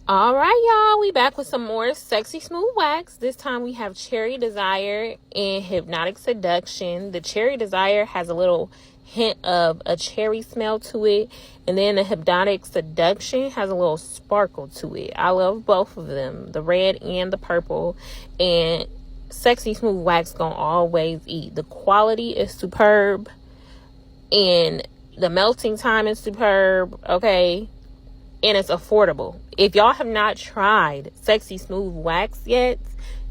All right, y'all, we back with some more sexy smooth wax. This time we have Cherry Desire and Hypnotic Seduction. The Cherry Desire has a little hint of a cherry smell to it, and then the Hypnotic Seduction has a little sparkle to it. I love both of them, the red and the purple, and sexy smooth wax gonna always eat. The quality is superb and the melting time is superb, okay? And it's affordable. If y'all have not tried sexy smooth wax yet,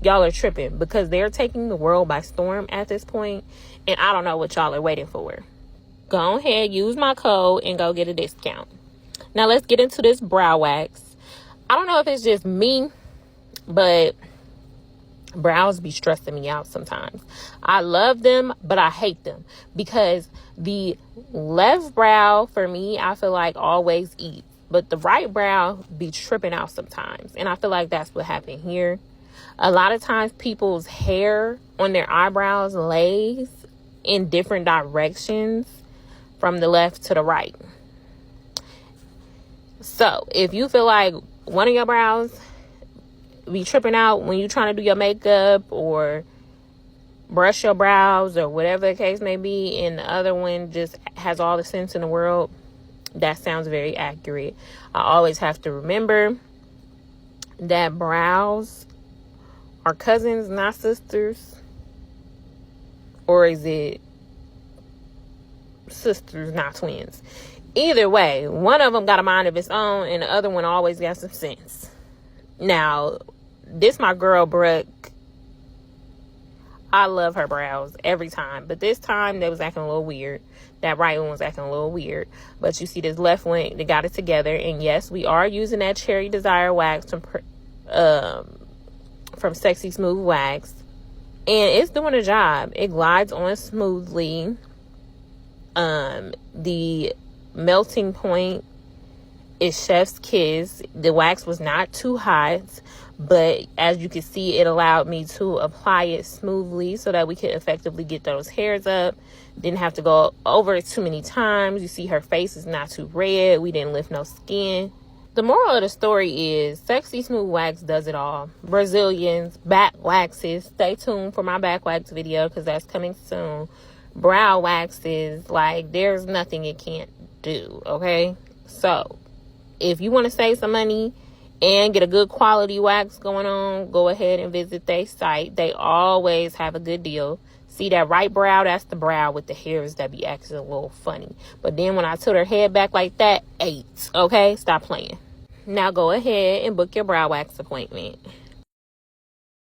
y'all are tripping, because they're taking the world by storm at this point, and I don't know what y'all are waiting for. Go ahead, use my code and go get a discount. Now let's get into this brow wax. I don't know if it's just me, but brows be stressing me out sometimes. I love them, but I hate them, because the left brow for me, I feel like always eats. But the right brow be tripping out sometimes. And I feel like that's what happened here. A lot of times people's hair on their eyebrows lays in different directions from the left to the right. So if you feel like one of your brows be tripping out when you're trying to do your makeup or brush your brows or whatever the case may be, and the other one just has all the sense in the world, that sounds very accurate. I always have to remember that brows are cousins, not sisters. Or is it sisters, not twins? Either way, one of them got a mind of its own, and the other one always got some sense. Now, this my girl Brooke. I love her brows every time, but this time they was acting a little weird. That right one was acting a little weird, but you see this left one, they got it together. And yes, we are using that Cherry Desire wax from Sexy Smooth Wax, and it's doing a job. It glides on smoothly. The melting point is chef's kiss. The wax was not too hot, but as you can see, it allowed me to apply it smoothly so that we could effectively get those hairs up. Didn't have to go over it too many times. You see her face is not too red. We didn't lift no skin. The moral of the story is Sexy Smooth Wax does it all. Brazilians, back waxes. Stay tuned for my back wax video, because that's coming soon. Brow waxes, like, there's nothing it can't do, okay? So if you want to save some money and get a good quality wax going on, go ahead and visit their site. They always have a good deal. See that right brow? That's the brow with the hairs that be acting a little funny. But then when I tilt her head back like that, 8. Okay? Stop playing. Now go ahead and book your brow wax appointment.